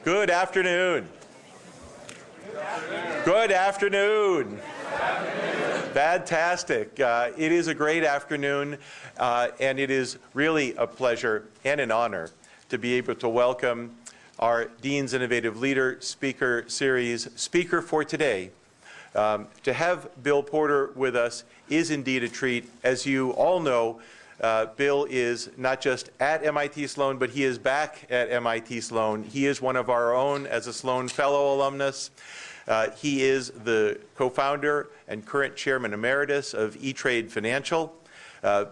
Good afternoon. Good afternoon. Fantastic. It is a great afternoon, and it is really a pleasure and an honor to be able to welcome our Dean's Innovative Leader Speaker Series speaker for today. To have Bill Porter with us is indeed a treat. As you all know, Bill is not just at MIT Sloan, but he is back at MIT Sloan. He is one of our own as a Sloan Fellow alumnus. He is the co-founder and current chairman emeritus of E-Trade Financial.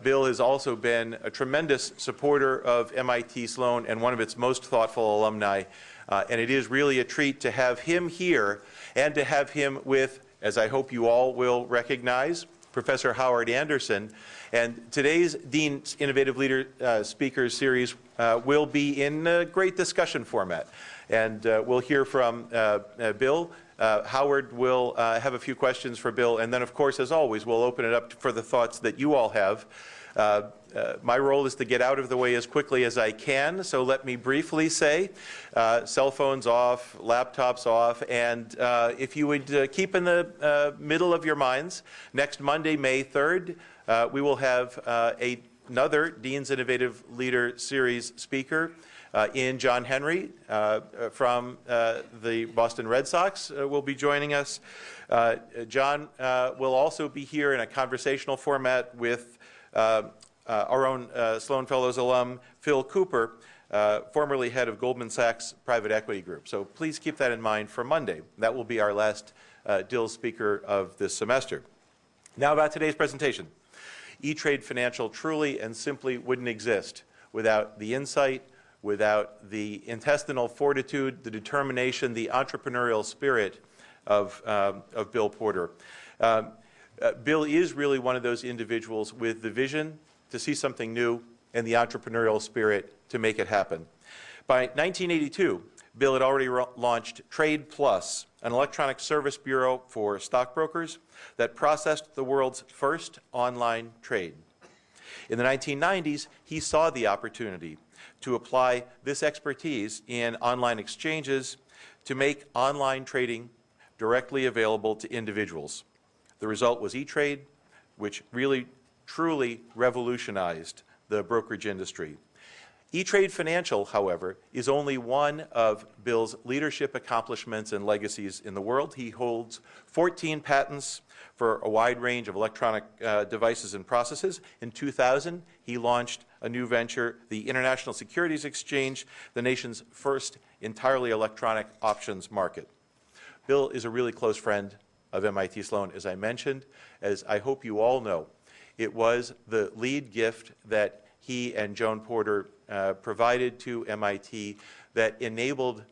Bill has also been a tremendous supporter of MIT Sloan and one of its most thoughtful alumni. And it is really a treat to have him here and to have him with, as I hope you all will recognize, Professor Howard Anderson. And today's Dean's Innovative Leader Speakers Series will be in a great discussion format. And we'll hear from Bill. Howard will have a few questions for Bill. And then, of course, as always, we'll open it up for the thoughts that you all have. My role is to get out of the way as quickly as I can, so let me briefly say, cell phones off, laptops off, and if you would keep in the middle of your minds, next Monday, May 3rd, we will have another Dean's Innovative Leader Series speaker in John Henry from the Boston Red Sox will be joining us. John will also be here in a conversational format with our own Sloan Fellows alum, Phil Cooper, formerly head of Goldman Sachs Private Equity Group. So please keep that in mind for Monday. That will be our last DIL speaker of this semester. Now about today's presentation. E-Trade Financial truly and simply wouldn't exist without the insight, without the intestinal fortitude, the determination, the entrepreneurial spirit of Bill Porter. Bill is really one of those individuals with the vision to see something new and the entrepreneurial spirit to make it happen. By 1982, Bill had already launched Trade Plus, an electronic service bureau for stockbrokers that processed the world's first online trade. In the 1990s, he saw the opportunity to apply this expertise in online exchanges to make online trading directly available to individuals. The result was E-Trade, which really, truly revolutionized the brokerage industry. E-Trade Financial, however, is only one of Bill's leadership accomplishments and legacies in the world. He holds 14 patents for a wide range of electronic devices and processes. In 2000, he launched a new venture, the International Securities Exchange, the nation's first entirely electronic options market. Bill is a really close friend of MIT Sloan, as I mentioned. As I hope you all know, it was the lead gift that he and Joan Porter provided to MIT that enabled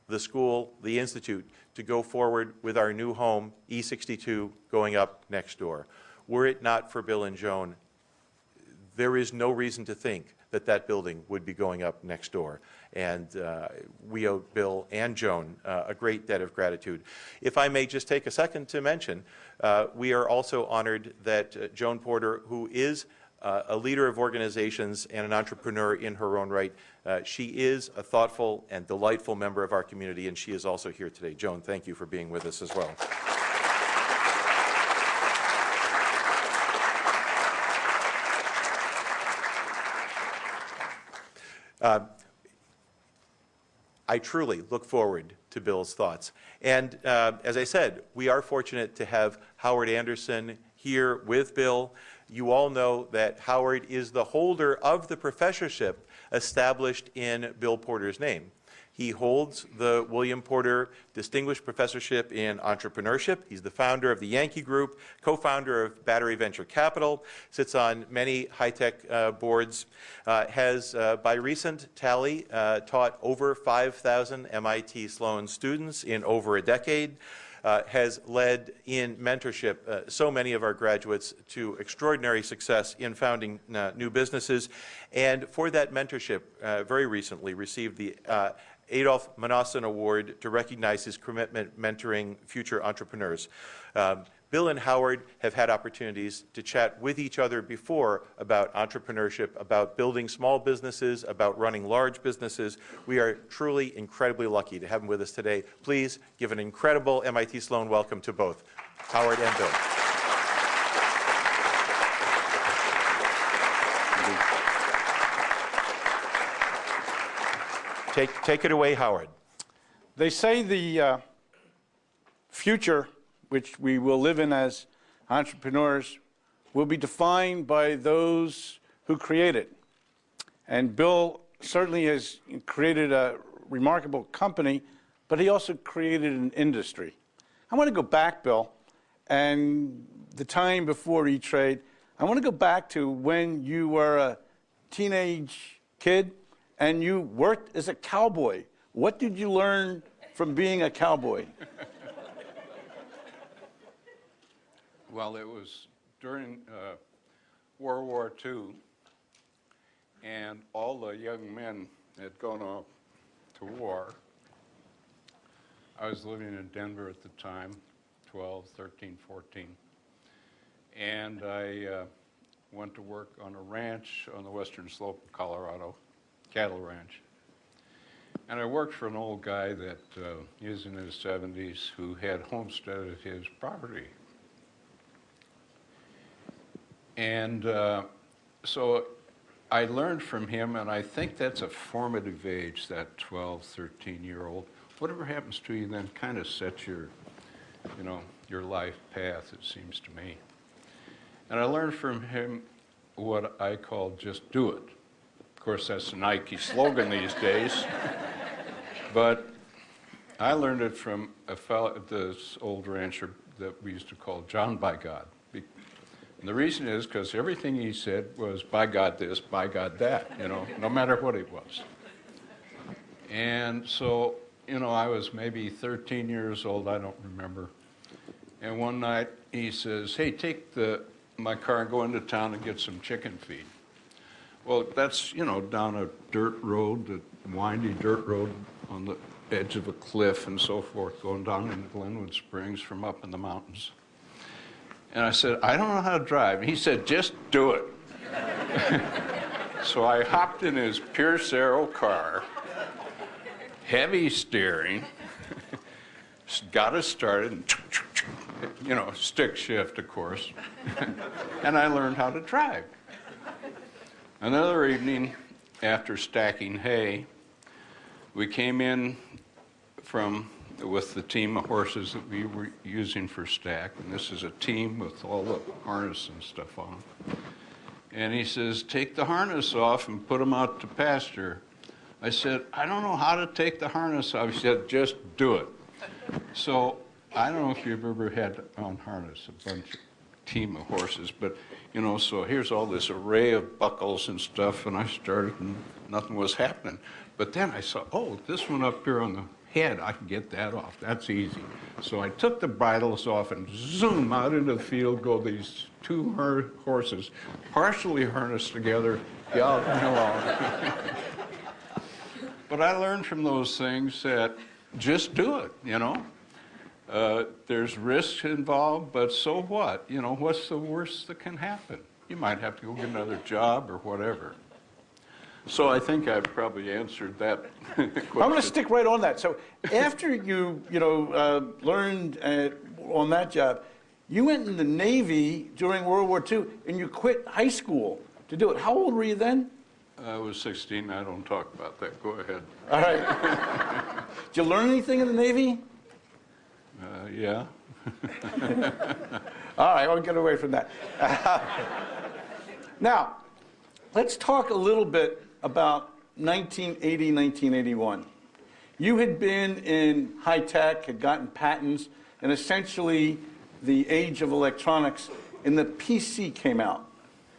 the school, the institute, to go forward with our new home, E62, going up next door. Were it not for Bill and Joan, there is no reason to think that that building would be going up next door. And we owe Bill and Joan a great debt of gratitude. If I may just take a second to mention, we are also honored that Joan Porter, who is a leader of organizations and an entrepreneur in her own right, she is a thoughtful and delightful member of our community, and she is also here today. Joan, thank you for being with us as well. I truly look forward to Bill's thoughts. And as I said, we are fortunate to have Howard Anderson here with Bill. You all know that Howard is the holder of the professorship established in Bill Porter's name. He holds the William Porter Distinguished Professorship in Entrepreneurship. He's the founder of the Yankee Group, co-founder of Battery Venture Capital, sits on many high-tech boards, has, by recent tally, taught over 5,000 MIT Sloan students in over a decade, has led in mentorship so many of our graduates to extraordinary success in founding new businesses, and for that mentorship, very recently received the Adolph Manassan Award to recognize his commitment mentoring future entrepreneurs. Bill and Howard have had opportunities to chat with each other before about entrepreneurship, about building small businesses, about running large businesses. We are truly incredibly lucky to have them with us today. Please give an incredible MIT Sloan welcome to both Howard and Bill. Take it away, Howard. They say the future, which we will live in as entrepreneurs, will be defined by those who create it. And Bill certainly has created a remarkable company, but he also created an industry. I want to go back, Bill, and the time before E-Trade. I want to go back to when you were a teenage kid and you worked as a cowboy. What did you learn from being a cowboy? Well, it was during World War II, and all the young men had gone off to war. I was living in Denver at the time, 12, 13, 14. And I went to work on a ranch on the western slope of Colorado, cattle ranch. And I worked for an old guy that he was in his 70s who had homesteaded his property. And so I learned from him, and I think that's a formative age, that 12, 13-year-old. Whatever happens to you then kind of sets your, your life path, it seems to me. And I learned from him what I call just do it. Of course, that's a Nike slogan these days. But I learned it from a fellow, this old rancher that we used to call John by God. And the reason is because everything he said was by God this, by God that, no matter what it was. And so, I was maybe 13 years old, I don't remember. And one night he says, hey, take my car and go into town and get some chicken feed. Well, that's, down a dirt road, a windy dirt road on the edge of a cliff and so forth, going down into Glenwood Springs from up in the mountains. And I said, I don't know how to drive. And he said, just do it. So I hopped in his Pierce Arrow car, heavy steering, got it started, and stick shift, of course. And I learned how to drive. Another evening, after stacking hay, we came in with the team of horses that we were using for stack, and this is a team with all the harness and stuff on them. And he says, take the harness off and put them out to pasture. I said, I don't know how to take the harness off. He said, just do it. So I don't know if you've ever had on harness a bunch of team of horses, but so here's all this array of buckles and stuff, and I started and nothing was happening. But then I saw, oh, this one up here on the head, I can get that off. That's easy. So I took the bridles off and zoom out into the field go these two horses, partially harnessed together, galloping along. But I learned from those things that just do it, There's risks involved, but so what? What's the worst that can happen? You might have to go get another job or whatever. So I think I've probably answered that question. I'm going to stick right on that. So after you learned on that job, you went in the Navy during World War II, and you quit high school to do it. How old were you then? I was 16. I don't talk about that. Go ahead. All right. Did you learn anything in the Navy? Yeah. All right, I'll get away from that. Now, let's talk a little bit about 1980, 1981. You had been in high tech, had gotten patents, and essentially the age of electronics, and the PC came out.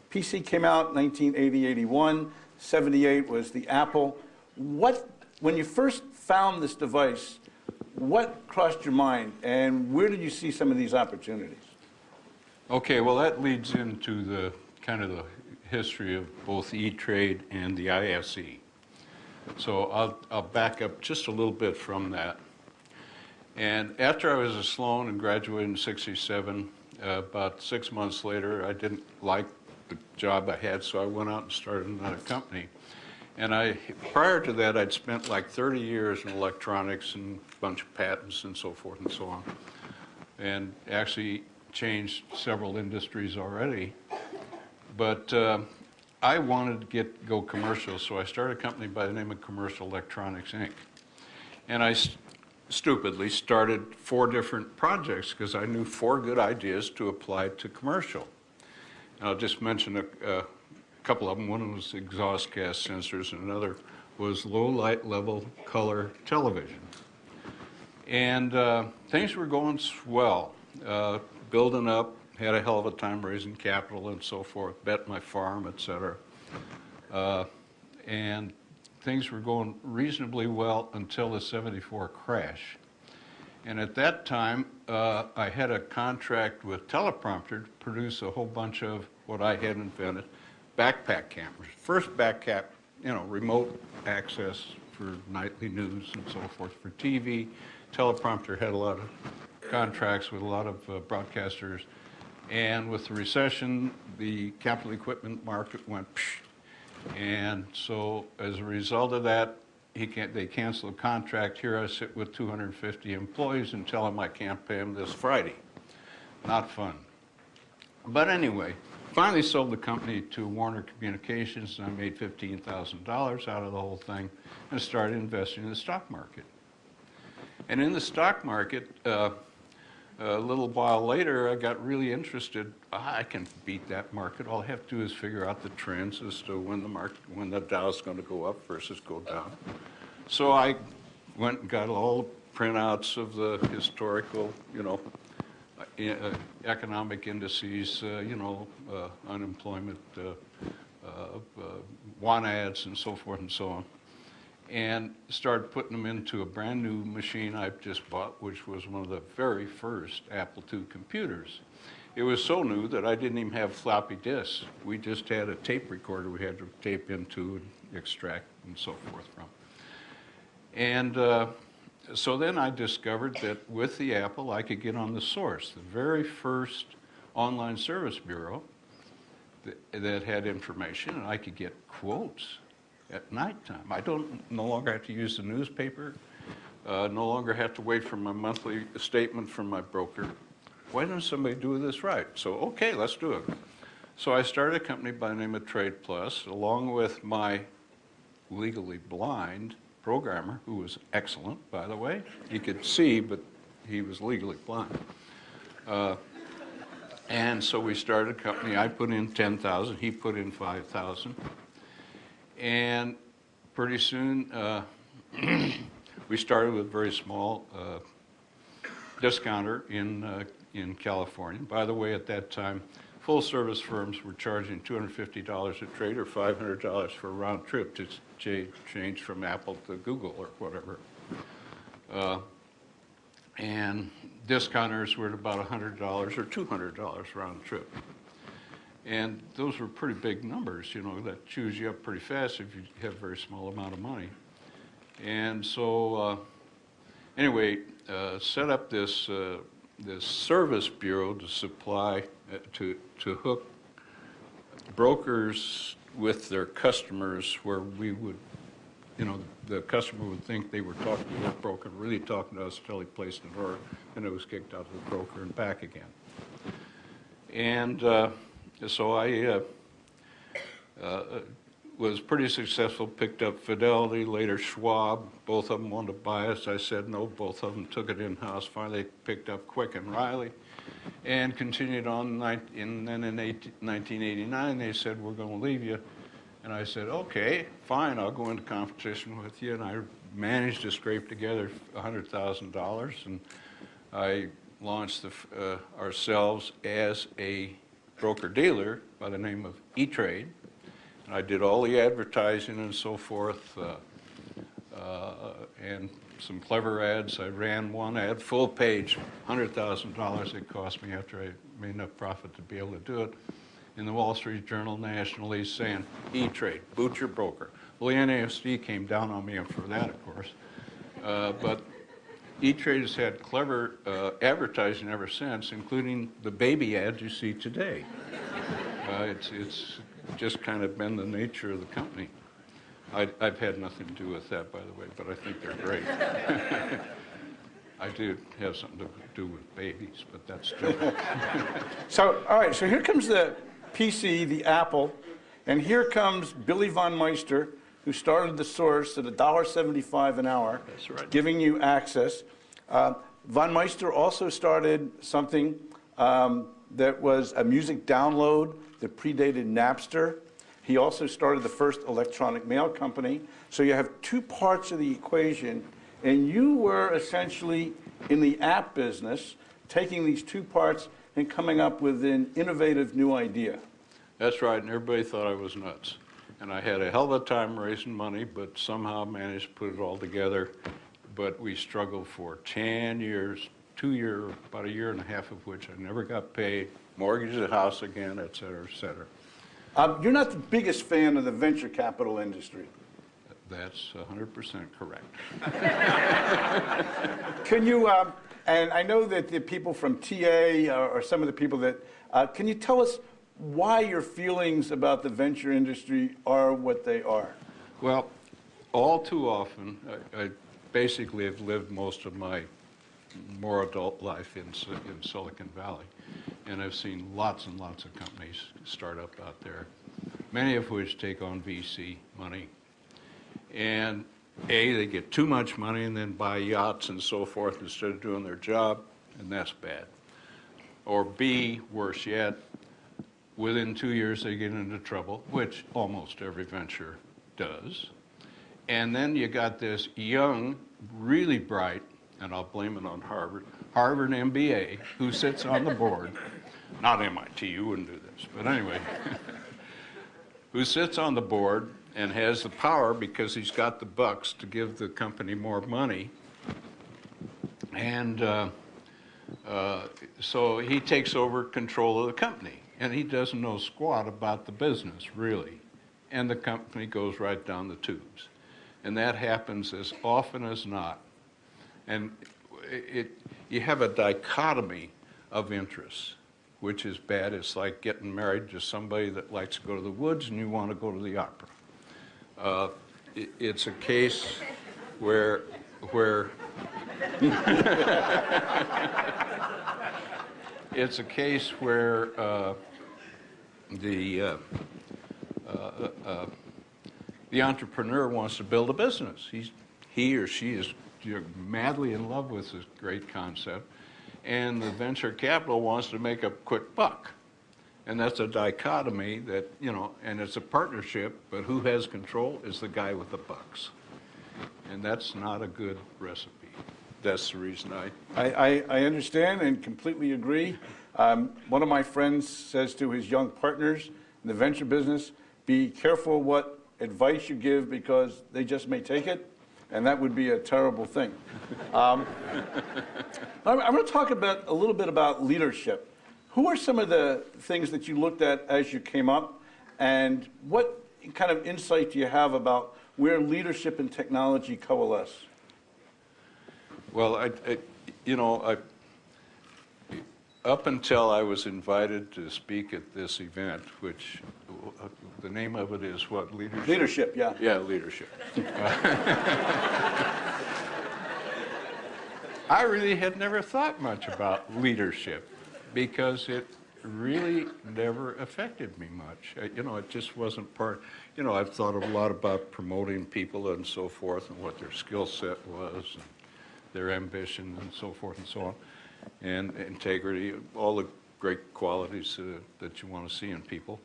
PC came out 1980, 81, 78 was the Apple. When you first found this device, what crossed your mind, and where did you see some of these opportunities? Okay, well, that leads into the kind of the history of both E-Trade and the ISE. So I'll back up just a little bit from that. And after I was at Sloan and graduated in '67, About 6 months later, I didn't like the job I had, so I went out and started another company. And prior to that, I'd spent like 30 years in electronics and a bunch of patents and so forth and so on, and actually changed several industries already. But I wanted to go commercial, so I started a company by the name of Commercial Electronics, Inc. And I stupidly started 4 different projects because I knew 4 good ideas to apply to commercial. And I'll just mention a couple of them. One was exhaust gas sensors, and another was low light level color television. And things were going swell, building up, had a hell of a time raising capital and so forth, bet my farm, et cetera. And things were going reasonably well until the '74 crash. And at that time, I had a contract with Teleprompter to produce a whole bunch of what I had invented, backpack cameras. First backpack, remote access for nightly news and so forth for TV. Teleprompter had a lot of contracts with a lot of broadcasters. And with the recession, the capital equipment market went psh. And so as a result of that, they canceled the contract. Here I sit with 250 employees and tell them I can't pay them this Friday. Not fun. But anyway, finally sold the company to Warner Communications, and I made $15,000 out of the whole thing and started investing in the stock market. And in the stock market, a little while later, I got really interested. I can beat that market. All I have to do is figure out the trends as to when the Dow's going to go up versus go down. So I went and got all the printouts of the historical, economic indices, unemployment, want ads, and so forth and so on, and started putting them into a brand new machine I just bought, which was one of the very first Apple II computers. It was so new that I didn't even have floppy disks. We just had a tape recorder we had to tape into and extract and so forth from. And so then I discovered that with the Apple, I could get on the Source, the very first online service bureau that had information, and I could get quotes at nighttime. I no longer have to use the newspaper, no longer have to wait for my monthly statement from my broker. Why doesn't somebody do this right? So, okay, let's do it. So I started a company by the name of Trade Plus, along with my legally blind programmer, who was excellent, by the way. He could see, but he was legally blind. And so we started a company. I put in 10,000, he put in 5,000. And pretty soon, we started with a very small discounter in California. By the way, at that time, full-service firms were charging $250 a trade or $500 for a round trip to change from Apple to Google or whatever. And discounters were at about $100 or $200 round trip. And those were pretty big numbers, that chews you up pretty fast if you have a very small amount of money. And so, anyway, set up this service bureau to supply, to hook brokers with their customers, where we would, the customer would think they were talking to the broker, really talking to us until he placed an order, and it was kicked out to the broker and back again. And so I was pretty successful, picked up Fidelity, later Schwab. Both of them wanted to buy us. I said no. Both of them took it in-house. Finally picked up Quick and Riley and continued on. And then in 1989, they said, we're going to leave you. And I said, okay, fine, I'll go into competition with you. And I managed to scrape together $100,000. And I launched ourselves as a broker-dealer by the name of E-Trade. And I did all the advertising and so forth, and some clever ads. I ran one ad, full page, $100,000 it cost me after I made enough profit to be able to do it, in the Wall Street Journal nationally, saying, E-Trade, boot your broker. Well, the NASD came down on me for that, of course. But E-Trade has had clever advertising ever since, including the baby ads you see today. It's just kind of been the nature of the company. I've had nothing to do with that, by the way, but I think they're great. I do have something to do with babies, but that's different. So, all right, so here comes the PC, the Apple, and here comes Billy Von Meister, who started the Source at $1.75 an hour, That's right. giving you access. Von Meister also started something that was a music download that predated Napster. He also started the first electronic mail company. So you have two parts of the equation, and you were essentially in the app business, taking these two parts and coming up with an innovative new idea. That's right, and everybody thought I was nuts. And I had a hell of a time raising money, but somehow managed to put it all together. But we struggled for 10 years, about a year and a half of which I never got paid, mortgaged the house again, et cetera, et cetera. You're not the biggest fan of the venture capital industry. That's 100% correct. Can you, and I know that the people from TA are some of the people that, can you tell us why your feelings about the venture industry are what they are? Well, all too often, I basically have lived most of my more adult life in Silicon Valley, and I've seen lots and lots of companies start up out there, many of which take on VC money. And A, they get too much money and then buy yachts and so forth instead of doing their job, and that's bad. Or B, worse yet, within 2 years they get into trouble, which almost every venture does. And then you got this young, really bright, and I'll blame it on Harvard MBA, who sits on the board, not MIT, you wouldn't do this, but anyway, who sits on the board and has the power because he's got the bucks to give the company more money. And so he takes over control of the company, and he doesn't know squat about the business, really. And the company goes right down the tubes. And that happens as often as not. And you have a dichotomy of interests, which is bad. It's like getting married to somebody that likes to go to the woods and you want to go to the opera. It's a case where it's a case where the entrepreneur wants to build a business. He or she is madly in love with this great concept, and the venture capital wants to make a quick buck. And that's a dichotomy that, and it's a partnership, but who has control is the guy with the bucks. And that's not a good recipe. That's the reason I understand and completely agree. One of my friends says to his young partners in the venture business, be careful what advice you give because they just may take it, and that would be a terrible thing. I'm going to talk a little bit about leadership. Who are some of the things that you looked at as you came up, and what kind of insight do you have about where leadership and technology coalesce? Well, up until I was invited to speak at this event, which the name of it is what? Leadership? Leadership, yeah. Yeah, leadership. I really had never thought much about leadership because it really never affected me much. It just wasn't part. I've thought a lot about promoting people and so forth and what their skill set was and their ambition and so forth and so on, and integrity, all the great qualities that you want to see in people.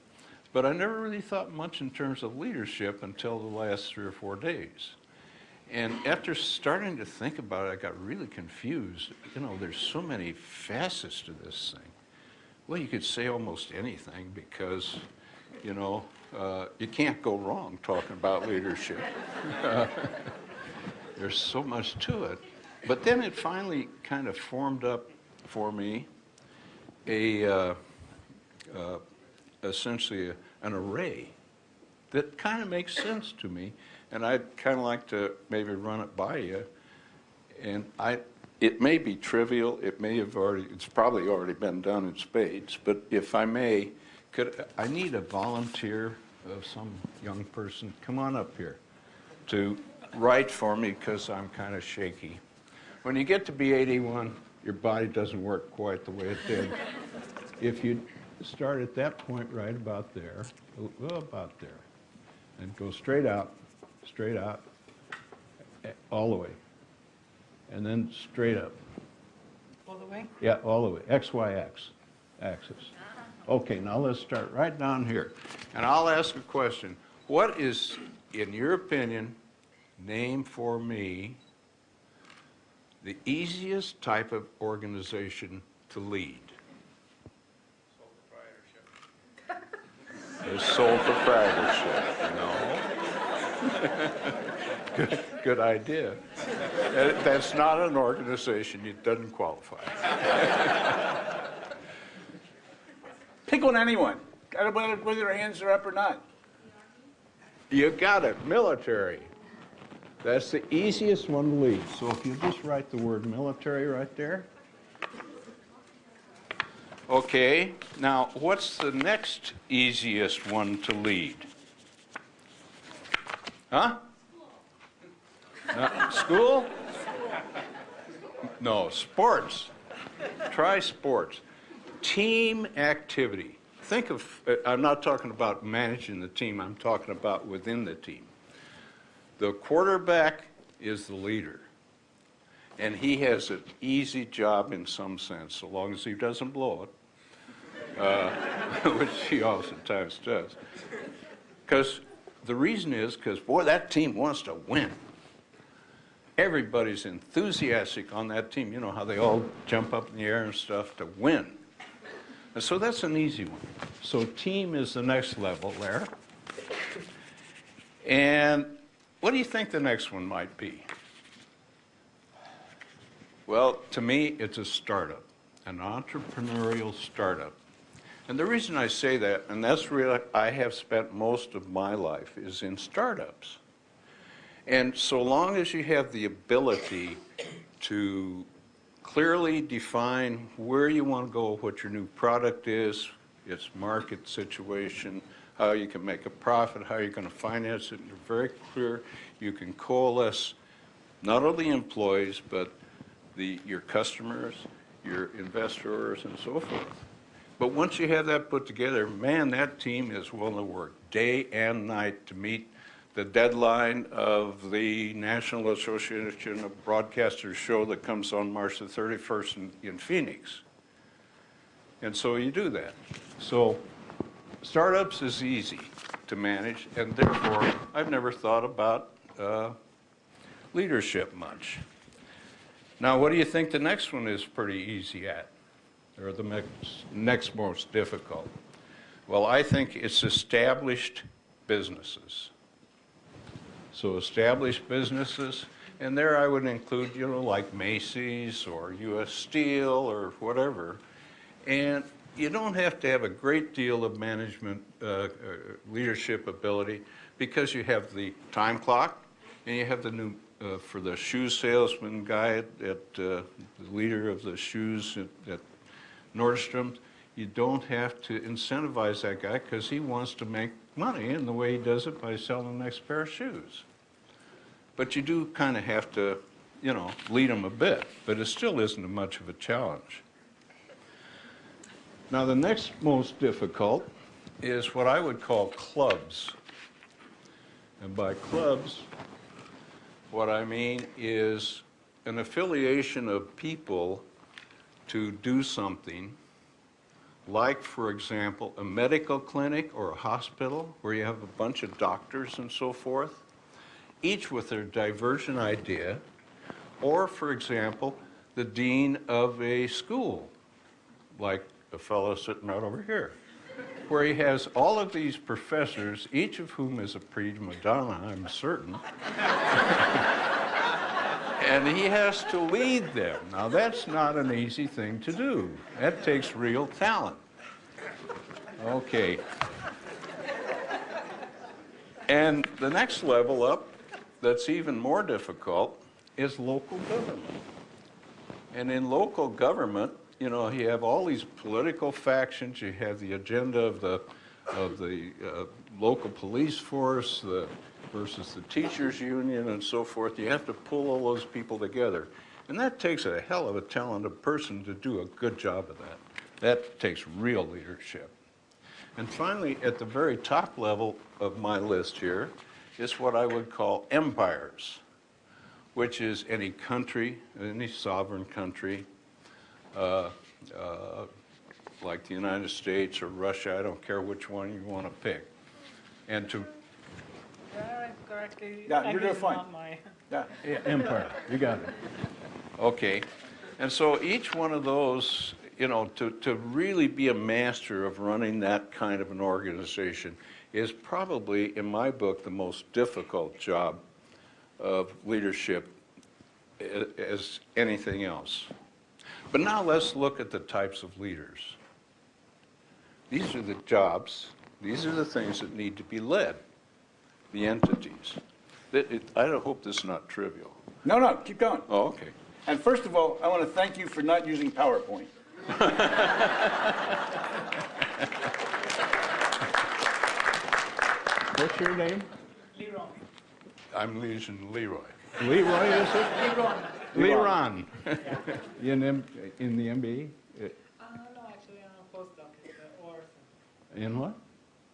But I never really thought much in terms of leadership until the last 3 or 4 days. And after starting to think about it, I got really confused. There's so many facets to this thing. Well, you could say almost anything because, you can't go wrong talking about leadership. There's so much to it. But then it finally kind of formed up for me essentially an array that kind of makes sense to me. And I'd kind of like to maybe run it by you. And it may be trivial, it's probably already been done in spades, but if I may, I need a volunteer of some young person, come on up here, to write for me because I'm kind of shaky. When you get to be 81, your body doesn't work quite the way it did. If you start at that point right about there, and go straight out, all the way. And then straight up. All the way? Yeah, all the way. X, Y, X axis. Okay, now let's start right down here. And I'll ask a question. What is, in your opinion, name for me, the easiest type of organization to lead? Sole proprietorship. No. Good idea. That's not an organization. It doesn't qualify. Pick on anyone, whether their hands are up or not. You got it. Military. That's the easiest one to lead. So if you just write the word military right there. Okay, now what's the next easiest one to lead? Huh? School? No, sports. Try sports. Team activity. Think of, I'm not talking about managing the team, I'm talking about within the team. The quarterback is the leader. And he has an easy job in some sense, so long as he doesn't blow it, which he oftentimes does. Because the reason is because, boy, that team wants to win. Everybody's enthusiastic on that team. You know how they all jump up in the air and stuff to win. And so that's an easy one. So team is the next level there. And what do you think the next one might be? Well, to me, it's a startup, an entrepreneurial startup. And the reason I say that, and that's where I have spent most of my life, is in startups. And so long as you have the ability to clearly define where you want to go, what your new product is, its market situation, how you can make a profit, how you're going to finance it, you're very clear. You can coalesce not only employees, but your customers, your investors, and so forth. But once you have that put together, man, that team is willing to work day and night to meet the deadline of the National Association of Broadcasters show that comes on March the 31st in Phoenix. And so you do that. So startups is easy to manage, and therefore I've never thought about leadership much. Now, what do you think the next one is pretty easy at, or the next most difficult? Well, I think it's established businesses. So established businesses, and there I would include, you know, like Macy's or U.S. Steel or whatever. And you don't have to have a great deal of management leadership ability because you have the time clock and you have the new, for the shoe salesman guy the leader of the shoes at Nordstrom, you don't have to incentivize that guy because he wants to make money, and the way he does it by selling the next pair of shoes. But you do kind of have to, you know, lead them a bit, but it still isn't much of a challenge. Now, the next most difficult is what I would call clubs. And by clubs, what I mean is an affiliation of people to do something, like, for example, a medical clinic or a hospital where you have a bunch of doctors and so forth, each with their divergent idea, or, for example, the dean of a school, like a fellow sitting right over here, where he has all of these professors, each of whom is a prima donna, I'm certain, and he has to lead them. Now, that's not an easy thing to do. That takes real talent. Okay. And the next level up, that's even more difficult, is local government. And in local government, you know, you have all these political factions. You have the agenda of the local police force versus the teachers union and so forth. You have to pull all those people together. And that takes a hell of a talented person to do a good job of that. That takes real leadership. And finally, at the very top level of my list here is what I would call empires, which is any country, any sovereign country, like the United States or Russia, I don't care which one you want to pick. And to Correctly. Yeah, you're doing fine. Not my... Yeah, empire, you got it. Okay, and so each one of those, you know, to really be a master of running that kind of an organization is probably, in my book, the most difficult job of leadership as anything else. But now let's look at the types of leaders. These are the jobs, these are the things that need to be led, the entities. I hope this is not trivial. No, no, keep going. Oh, okay. And first of all, I want to thank you for not using PowerPoint. What's your name? Leron. I'm Legion Leroy. Leroy, is it? Leron. Leron. In the MBE? No, actually, I'm a postdoc at OR. In what?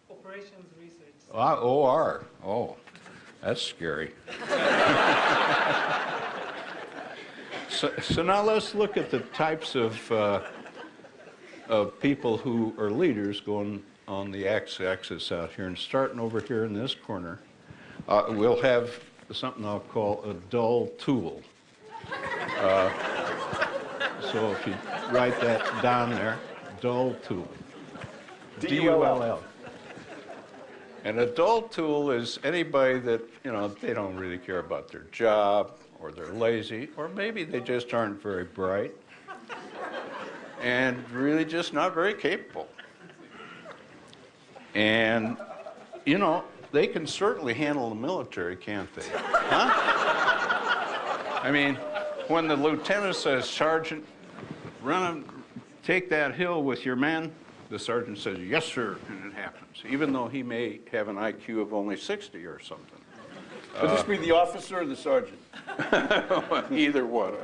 Operations Research. OR. Oh, that's scary. So now let's look at the types of people who are leaders going on the x-axis out here. And starting over here in this corner, we'll have something I'll call a dull tool. So if you write that down there, dull tool. D-U-L-L. And a dull tool is anybody that, you know, they don't really care about their job, or they're lazy, or maybe they just aren't very bright, and really just not very capable. And, you know, they can certainly handle the military, can't they? Huh? I mean, when the lieutenant says, "Sergeant, take that hill with your men," the sergeant says, "Yes, sir," and it happens, even though he may have an IQ of only 60 or something. Would this be the officer or the sergeant? Either one.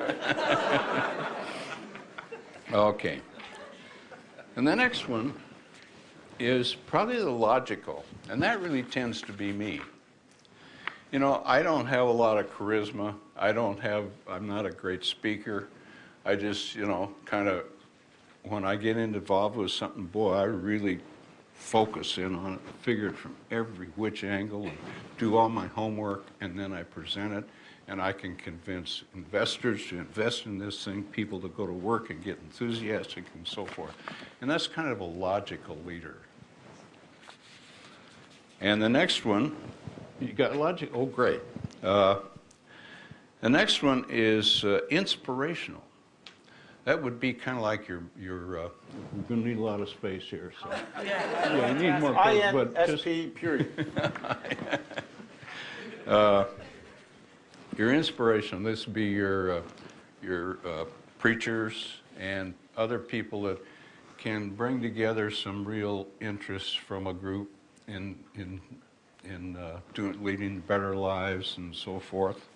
Okay. And the next one is probably the logical, and that really tends to be me. You know, I don't have a lot of charisma. I'm not a great speaker. I just, you know, kind of, when I get involved with something, boy, I really focus in on it, figure it from every which angle, and do all my homework, and then I present it, and I can convince investors to invest in this thing, people to go to work and get enthusiastic and so forth. And that's kind of a logical leader. And the next one, you got logic? Oh, great. The next one is inspirational. That would be kind of like your We're going to need a lot of space here, so. Yeah, you need more space, but just... INSP, period. your inspiration. This would be your preachers and other people that can bring together some real interests from a group in leading better lives and so forth.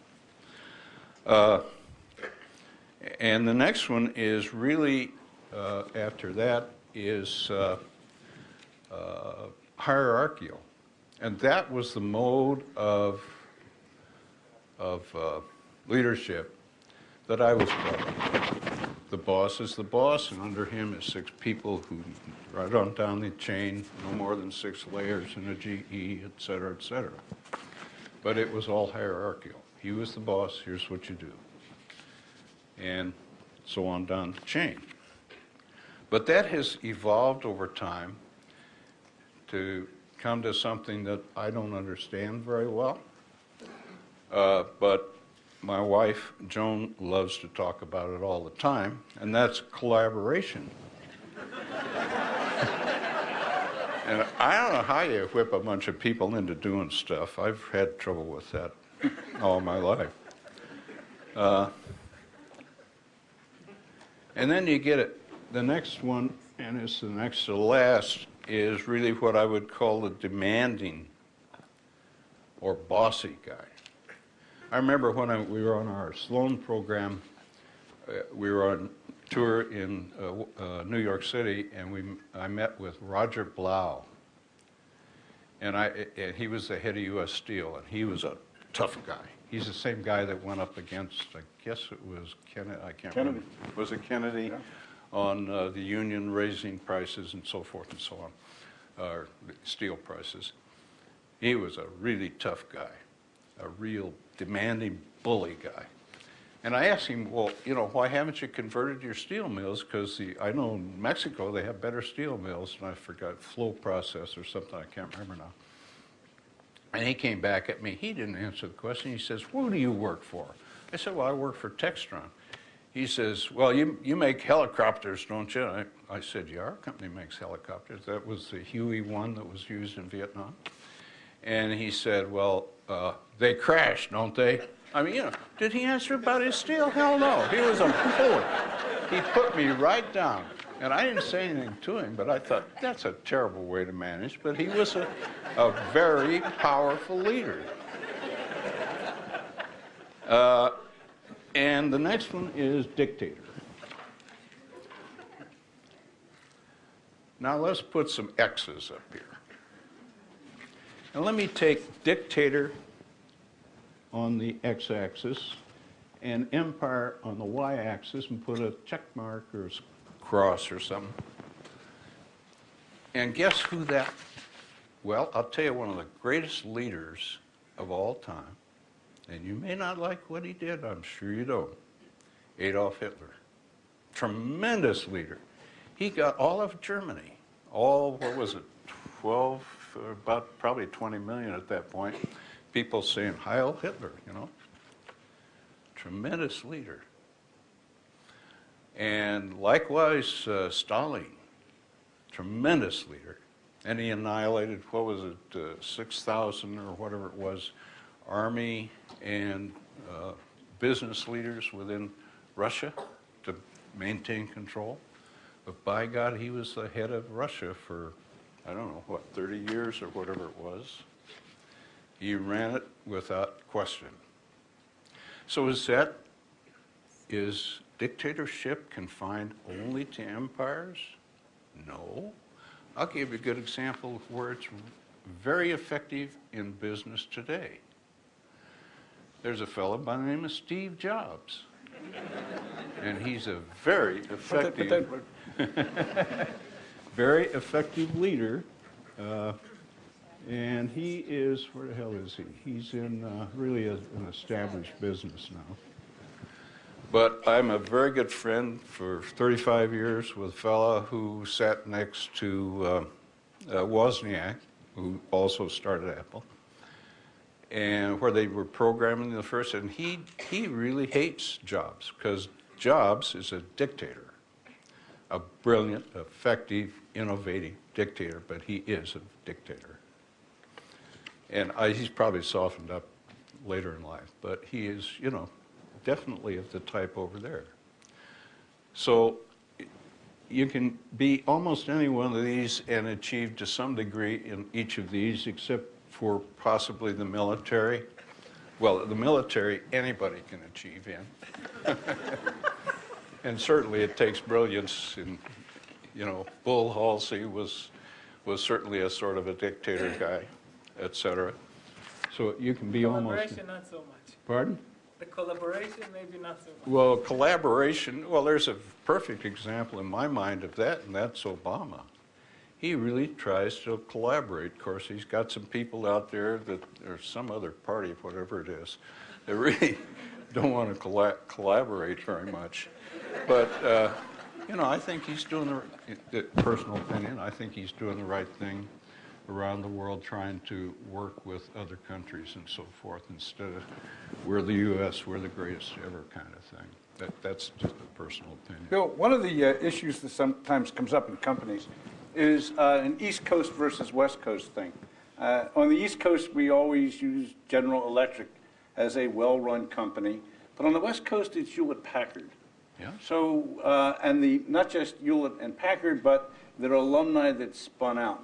And the next one is really, after that, is hierarchical. And that was the mode of leadership that I was brought up. The boss is the boss, and under him is 6 people who, right on down the chain, no more than 6 layers in a GE, et cetera, et cetera. But it was all hierarchical. He was the boss, here's what you do. And so on down the chain. But that has evolved over time to come to something that I don't understand very well. But my wife, Joan, loves to talk about it all the time, and that's collaboration. And I don't know how you whip a bunch of people into doing stuff. I've had trouble with that all my life. And then you get it. The next one, and it's the next to last, is really what I would call the demanding or bossy guy. I remember when we were on our Sloan program, we were on tour in New York City, and I met with Roger Blau. And he was the head of U.S. Steel, and he was a tough guy. He's the same guy that went up against, I guess it was Kennedy, I can't remember. Was it Kennedy? Yeah. On the union raising prices and so forth and so on, steel prices. He was a really tough guy, a real demanding bully guy. And I asked him, well, you know, why haven't you converted your steel mills? Because I know in Mexico they have better steel mills, and I forgot, flow process or something, I can't remember now. And he came back at me. He didn't answer the question. He says, who do you work for? I said, well, I work for Textron. He says, well, you make helicopters, don't you? I said, yeah, our company makes helicopters. That was the Huey one that was used in Vietnam. And he said, well, they crash, don't they? I mean, you know, did he answer about his steel? Hell no. He was a bully. He put me right down. And I didn't say anything to him, but I thought, that's a terrible way to manage. But he was a very powerful leader. And the next one is dictator. Now let's put some X's up here. And let me take dictator on the x-axis and empire on the y-axis and put a check mark or a cross or something. And guess who that, well, I'll tell you, one of the greatest leaders of all time, and you may not like what he did, I'm sure you don't, Adolf Hitler. Tremendous leader. He got all of Germany, what was it, 12, about probably 20 million at that point, people saying, Heil Hitler, you know. Tremendous leader. And likewise, Stalin, tremendous leader. And he annihilated, what was it, 6,000 or whatever it was, army and business leaders within Russia to maintain control. But by God, he was the head of Russia for, I don't know, what, 30 years or whatever it was. He ran it without question. So is dictatorship confined only to empires? No. I'll give you a good example of where it's very effective in business today. There's a fellow by the name of Steve Jobs. And he's a very effective, very effective leader. And he is, where the hell is he? He's in really an established business now. But I'm a very good friend for 35 years with a fellow who sat next to Wozniak, who also started Apple, and where they were programming the first, and he really hates Jobs, because Jobs is a dictator, a brilliant, effective, innovative dictator, but he is a dictator. And he's probably softened up later in life, but he is, you know, definitely of the type over there. So you can be almost any one of these and achieve to some degree in each of these, except for possibly the military. Well, the military, anybody can achieve in. And certainly it takes brilliance. And, you know, Bull Halsey was certainly a sort of a dictator guy, etc. So you can be almost... Collaboration, not so much. Pardon? The collaboration, maybe not so much. Well, collaboration, well, there's a perfect example in my mind of that, and that's Obama. He really tries to collaborate. Of course, he's got some people out there that, or some other party, whatever it is, that really don't want to collaborate very much. But, you know, I think he's doing personal opinion, I think he's doing the right thing around the world, trying to work with other countries and so forth, instead of we're the U.S., we're the greatest ever kind of thing. That's just a personal opinion. Bill, one of the issues that sometimes comes up in companies is an East Coast versus West Coast thing. On the East Coast, we always use General Electric as a well-run company, but on the West Coast, it's Hewlett-Packard. Yeah. So, and the, not just Hewlett and Packard, but their alumni that spun out.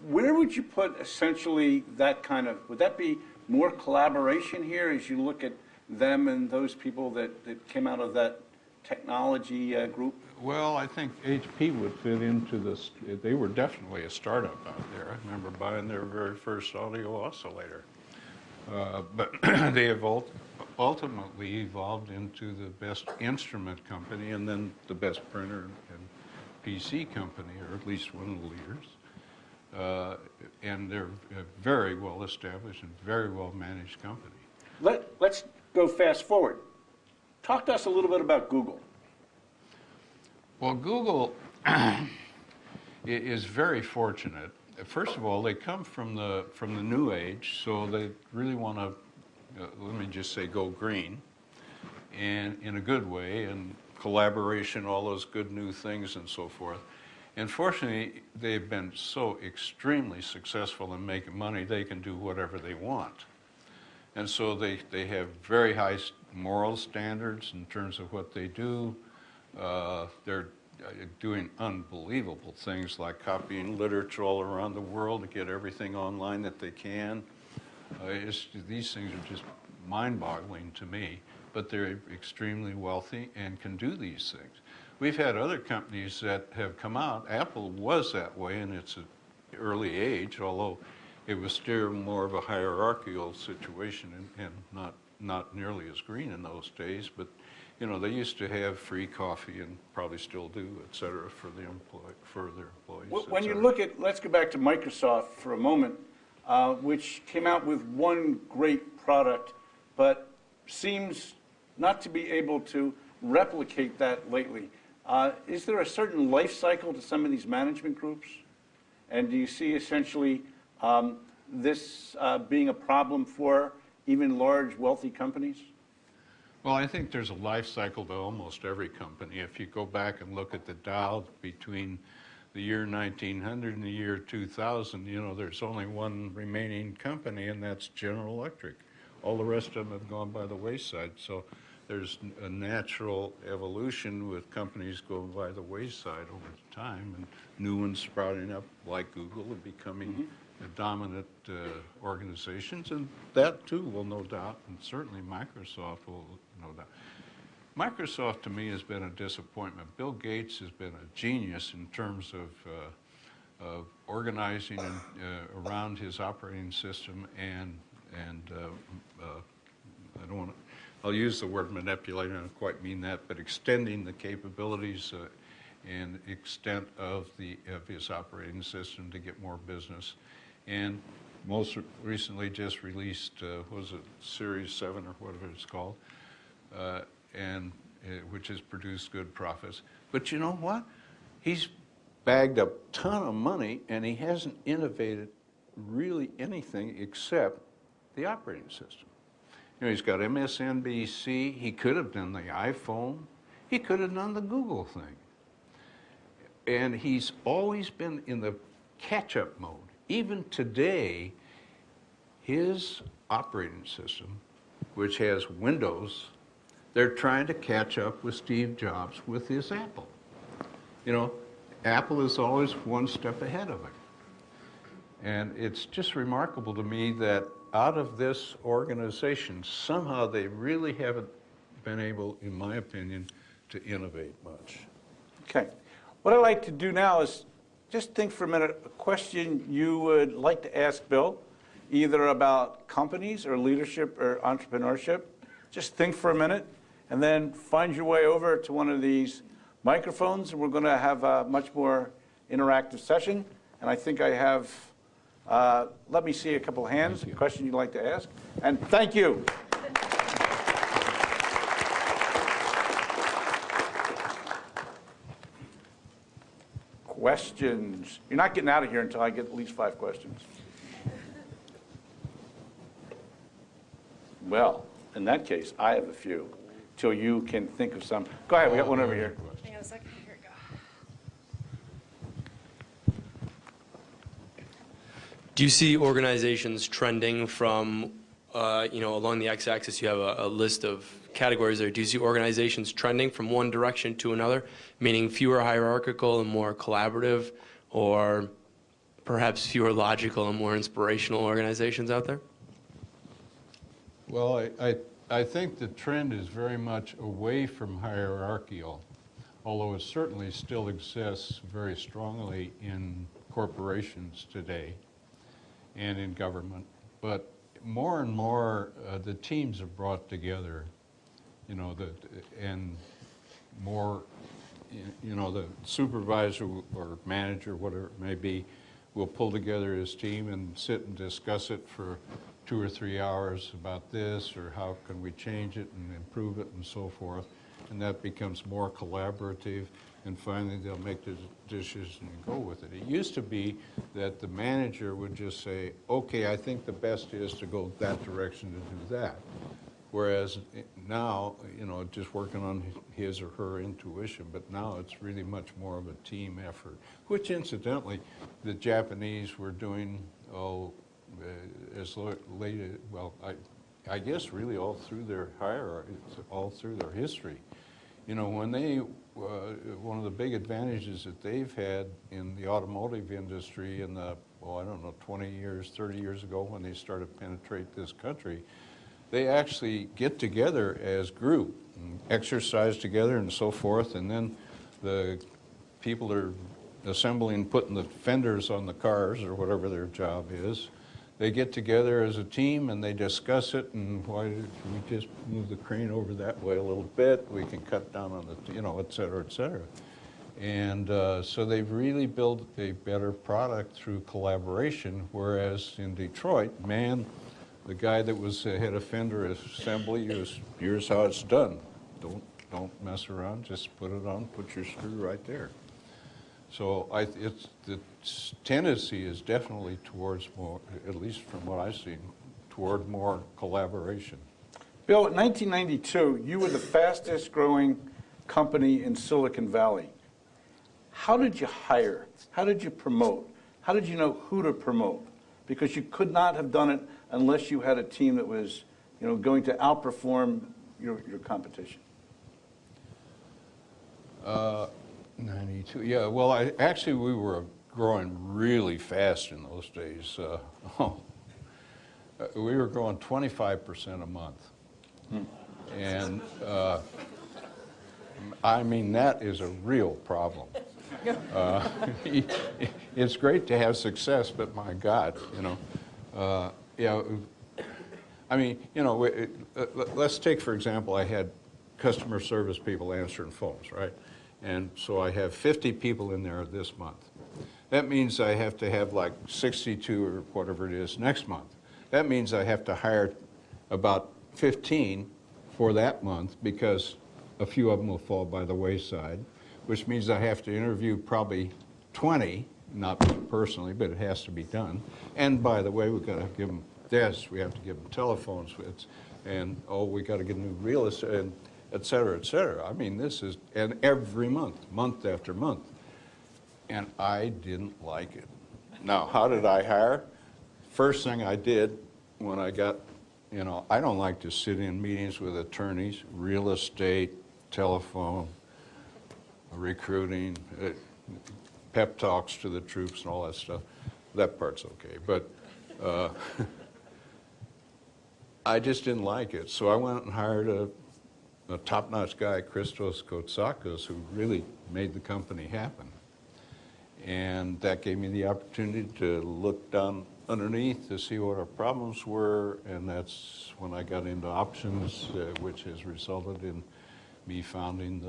Where would you put essentially that kind of, would that be more collaboration here as you look at them and those people that came out of that technology group? Well, I think HP would fit into this. They were definitely a startup out there. I remember buying their very first audio oscillator. But they have ultimately evolved into the best instrument company and then the best printer and PC company, or at least one of the leaders. And they're a very well established and very well managed company. Let's go fast forward. Talk to us a little bit about Google. Well, Google is very fortunate. First of all, they come from the new age, so they really want to, let me just say, go green, and in a good way, and collaboration, all those good new things and so forth. And fortunately, they've been so extremely successful in making money, they can do whatever they want. And so they have very high moral standards in terms of what they do. They're doing unbelievable things like copying literature all around the world to get everything online that they can. These things are just mind-boggling to me, but they're extremely wealthy and can do these things. We've had other companies that have come out. Apple was that way in its early age, although it was still more of a hierarchical situation and not nearly as green in those days. But you know, they used to have free coffee and probably still do, et cetera, for their employees. When you look at, let's go back to Microsoft for a moment, which came out with one great product, but seems not to be able to replicate that lately. Is there a certain life cycle to some of these management groups? And do you see essentially this being a problem for even large, wealthy companies? Well, I think there's a life cycle to almost every company. If you go back and look at the Dow between the year 1900 and the year 2000, you know, there's only one remaining company, and that's General Electric. All the rest of them have gone by the wayside. So there's a natural evolution with companies going by the wayside over time, and new ones sprouting up like Google and becoming dominant organizations, and that too will no doubt, and certainly Microsoft will no doubt. Microsoft to me has been a disappointment. Bill Gates has been a genius in terms of organizing around his operating system and I don't want to, I'll use the word manipulate, I don't quite mean that, but extending the capabilities and extent of his operating system to get more business. And most recently just released, was it Series 7 or whatever it's called, which has produced good profits. But you know what? He's bagged a ton of money and he hasn't innovated really anything except the operating system. You know, he's got MSNBC, he could have done the iPhone, he could have done the Google thing. And he's always been in the catch-up mode. Even today, his operating system, which has Windows, they're trying to catch up with Steve Jobs with his Apple. You know, Apple is always one step ahead of it. And it's just remarkable to me that out of this organization, somehow they really haven't been able, in my opinion, to innovate much. Okay. What I'd like to do now is just think for a minute, a question you would like to ask Bill, either about companies or leadership or entrepreneurship. Just think for a minute and then find your way over to one of these microphones, and we're going to have a much more interactive session. And I think I have, let me see a couple of hands, a question you'd like to ask. And thank you. Questions? You're not getting out of here until I get at least 5 questions. Well, in that case, I have a few, till you can think of some. Go ahead, we got one over here. Hang on a second. Here we go. Do you see organizations trending from along the x-axis you have a list of categories there. Do you see organizations trending from one direction to another, meaning fewer hierarchical and more collaborative, or perhaps fewer logical and more inspirational organizations out there? Well, I think the trend is very much away from hierarchical, although it certainly still exists very strongly in corporations today and in government. But more and more, the teams are brought together, and more, the supervisor or manager, whatever it may be, will pull together his team and sit and discuss it for 2 or 3 hours about this, or how can we change it and improve it and so forth. And that becomes more collaborative, and finally they'll make the decision and go with it. It used to be that the manager would just say, okay, I think the best is to go that direction to do that. Whereas now, just working on his or her intuition, but now it's really much more of a team effort, which incidentally, the Japanese were doing, as late, I guess really all through their hierarchy, all through their history. When they, one of the big advantages that they've had in the automotive industry in the, 20 years, 30 years ago when they started to penetrate this country, they actually get together as group and exercise together and so forth, and then the people are assembling, putting the fenders on the cars or whatever their job is. They get together as a team and they discuss it, and why did we just move the crane over that way a little bit? We can cut down on the, et cetera, et cetera. And so they've really built a better product through collaboration, whereas in Detroit, man, the guy that was head of fender assembly was, here's how it's done. Don't mess around, just put it on, put your screw right there. So it's the tendency is definitely towards more, at least from what I've seen, toward more collaboration. Bill, in 1992, you were the fastest growing company in Silicon Valley. How did you hire? How did you promote? How did you know who to promote? Because you could not have done it unless you had a team that was, going to outperform your competition. 92, yeah, well, actually we were growing really fast in those days. We were growing 25% a month. And I mean, that is a real problem. It's great to have success, but my God, yeah, I mean, let's take, for example, I had customer service people answering phones, right? And so I have 50 people in there this month. That means I have to have like 62 or whatever it is next month. That means I have to hire about 15 for that month because a few of them will fall by the wayside, which means I have to interview probably 20, not me personally, but it has to be done. And by the way, we've got to give them desks, we have to give them telephones, and we got to get new real estate, and et cetera, et cetera. I mean, this is, and every month, month after month. And I didn't like it. Now, how did I hire? First thing I did when I got, I don't like to sit in meetings with attorneys, real estate, telephone, recruiting, pep talks to the troops and all that stuff. That part's okay, but I just didn't like it. So I went and hired a top-notch guy, Christos Kotsakos, who really made the company happen. And that gave me the opportunity to look down underneath to see what our problems were, and that's when I got into options, which has resulted in me founding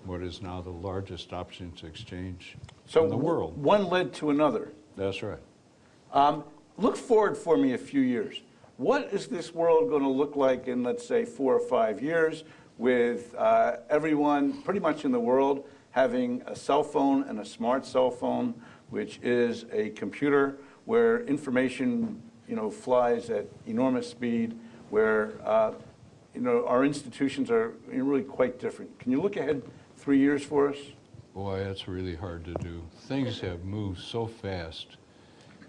what is now the largest options exchange in the world. So one led to another. That's right. Look forward for me a few years. What is this world going to look like in, let's say, 4 or 5 years, with everyone pretty much in the world having a cell phone and a smart cell phone, which is a computer where information, flies at enormous speed, where, our institutions are really quite different. Can you look ahead 3 years for us? Boy, that's really hard to do. Things have moved so fast.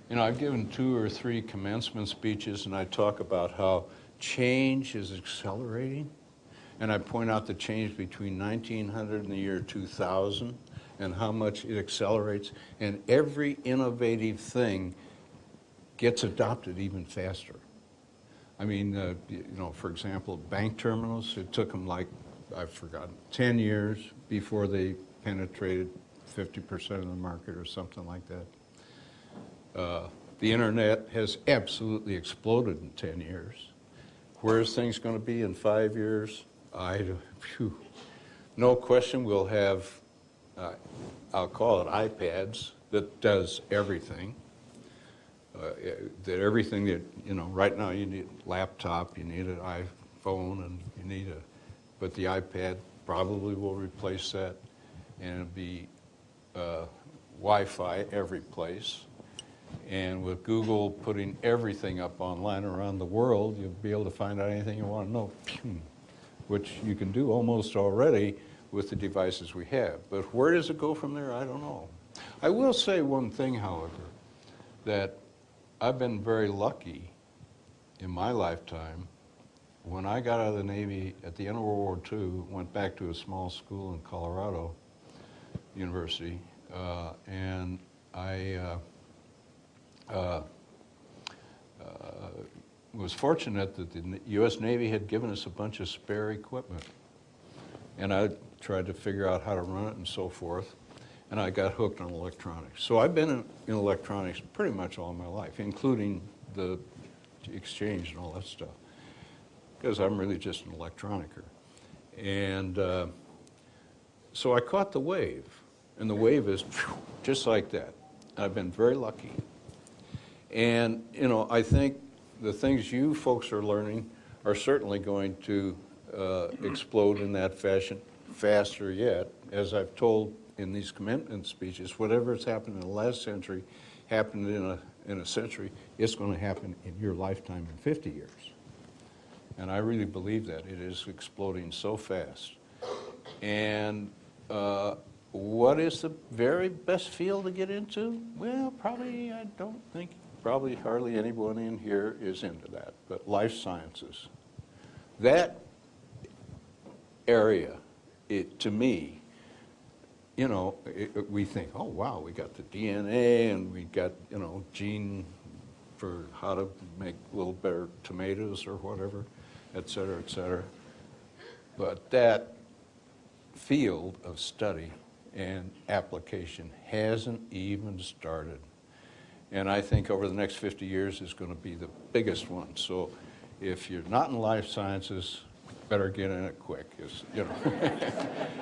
You know, I've given 2 or 3 commencement speeches, and I talk about how change is accelerating. And I point out the change between 1900 and the year 2000 and how much it accelerates. And every innovative thing gets adopted even faster. I mean, you know, for example, bank terminals, it took them like, I've forgotten, 10 years before they penetrated 50% of the market or something like that. The internet has absolutely exploded in 10 years. Where's things going to be in 5 years? No question we'll have, I'll call it iPads that does everything. That everything that, you know, right now you need a laptop, you need an iPhone, and you need but the iPad probably will replace that, and it'll be Wi-Fi every place. And with Google putting everything up online around the world, you'll be able to find out anything you want to know, which you can do almost already with the devices we have. But where does it go from there? I don't know. I will say one thing, however, that I've been very lucky in my lifetime. When I got out of the Navy at the end of World War II, went back to a small school in Colorado University, and I was fortunate that the U.S. Navy had given us a bunch of spare equipment. And I tried to figure out how to run it and so forth. And I got hooked on electronics. So I've been in electronics pretty much all my life, including the exchange and all that stuff, because I'm really just an electronicer. And so I caught the wave. And the wave is just like that. I've been very lucky. And, you know, I think the things you folks are learning are certainly going to explode in that fashion faster yet. As I've told in these commencement speeches, whatever has happened in the last century happened in a century, it's going to happen in your lifetime in 50 years. And I really believe that. It is exploding so fast. And what is the very best field to get into? Well, probably, I don't think, probably hardly anyone in here is into that, but life sciences. That area, to me, you know, we think, oh, wow, we got the DNA and we got, you know, gene for how to make a little better tomatoes or whatever, et cetera, et cetera. But that field of study and application hasn't even started. And I think over the next 50 years is going to be the biggest one. So if you're not in life sciences, better get in it quick. You know,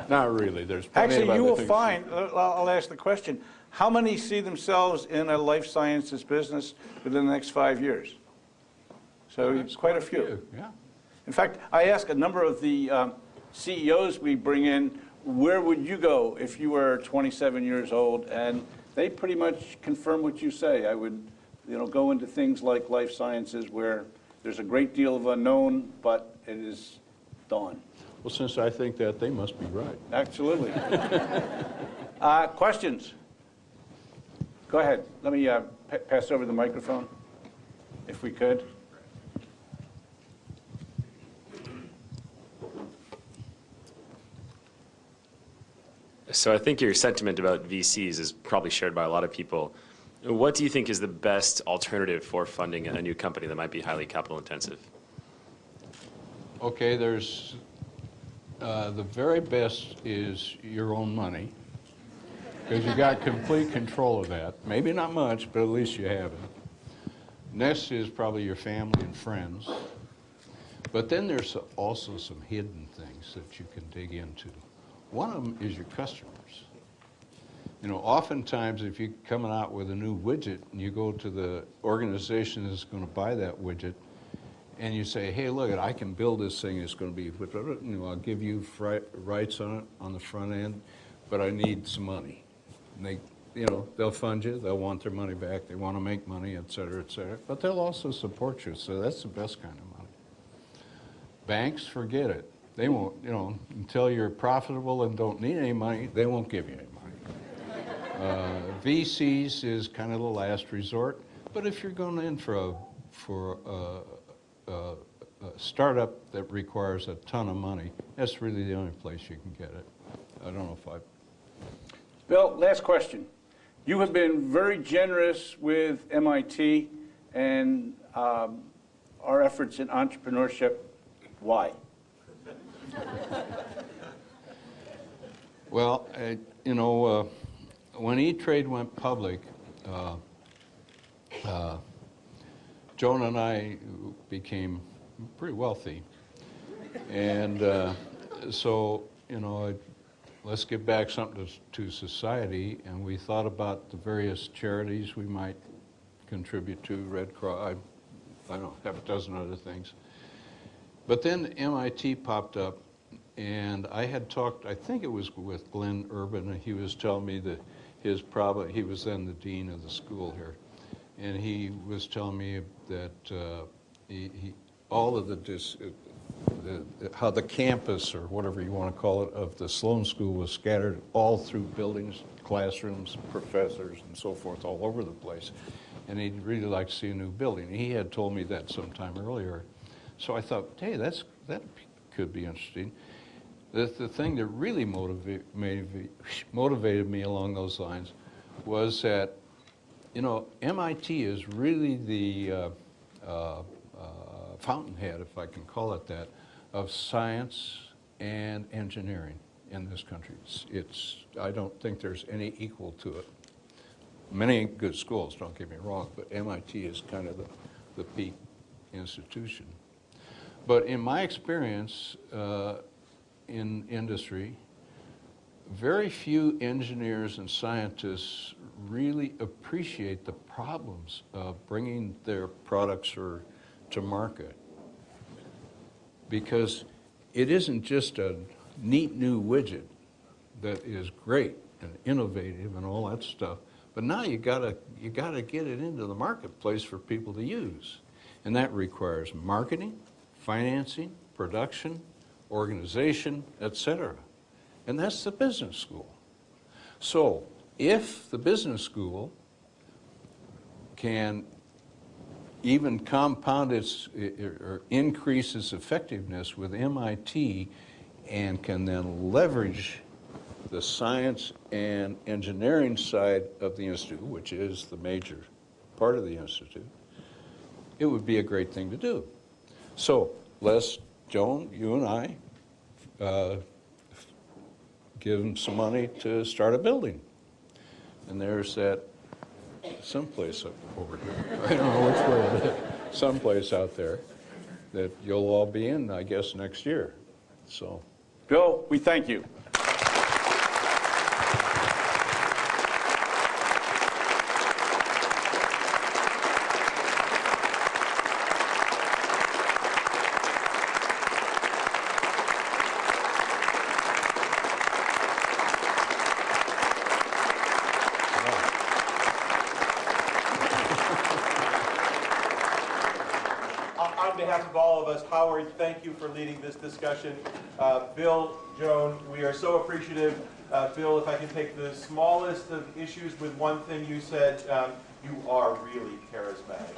not really. There's plenty Actually, of you other will things. find, I'll ask the question, how many see themselves in a life sciences business within the next 5 years? So quite a few. Yeah. In fact, I ask a number of the CEOs we bring in, where would you go if you were 27 years old? And they pretty much confirm what you say. I would, you know, go into things like life sciences where there's a great deal of unknown, but it is dawn. Well, since I think that, they must be right. Absolutely. Questions? Go ahead. Let me pass over the microphone, if we could. So I think your sentiment about VCs is probably shared by a lot of people. What do you think is the best alternative for funding a new company that might be highly capital intensive? Okay, there's the very best is your own money, because you got complete control of that. Maybe not much, but at least you have it. Next is probably your family and friends. But then there's also some hidden things that you can dig into. One of them is your customers. You know, oftentimes if you're coming out with a new widget and you go to the organization that's going to buy that widget and you say, hey, look, I can build this thing, it's going to be, you know, I'll give you rights on it on the front end, but I need some money. And they, you know, they'll fund you, they'll want their money back, they want to make money, et cetera, but they'll also support you, so that's the best kind of money. Banks, forget it. They won't, you know, until you're profitable and don't need any money, they won't give you any money. VCs is kind of the last resort. But if you're going in for a startup that requires a ton of money, that's really the only place you can get it. I don't know if I... Bill, last question. You have been very generous with MIT and our efforts in entrepreneurship. Why? Well, you know, when E-Trade went public, Joan and I became pretty wealthy. And so, you know, let's give back something to society. And we thought about the various charities we might contribute to, Red Cross, I don't know, half a dozen other things. But then MIT popped up, and I had talked, I think it was with Glenn Urban, and he was telling me that his problem, he was then the dean of the school here, and he was telling me that all of how the campus, or whatever you want to call it, of the Sloan School was scattered all through buildings, classrooms, professors, and so forth, all over the place. And he'd really like to see a new building. He had told me that sometime earlier. So I thought, hey, that could be interesting. The thing that really motivated me along those lines was that, you know, MIT is really the fountainhead, if I can call it that, of science and engineering in this country. I don't think there's any equal to it. Many good schools, don't get me wrong, but MIT is kind of the peak institution. But in my experience in industry, very few engineers and scientists really appreciate the problems of bringing their products to market. Because it isn't just a neat new widget that is great and innovative and all that stuff, but now you gotta get it into the marketplace for people to use. And that requires marketing, financing, production, organization, etc. And that's the business school. So if the business school can even compound or increase its effectiveness with MIT and can then leverage the science and engineering side of the institute, which is the major part of the institute, it would be a great thing to do. So Les, Joan, you and I give them some money to start a building. And there's that someplace over here. I don't know which way it is. Someplace out there that you'll all be in, I guess, next year. So, Bill, we thank you. On behalf of all of us, Howard, thank you for leading this discussion. Bill, Joan, we are so appreciative. Bill, if I can take the smallest of issues with one thing you said, you are really charismatic.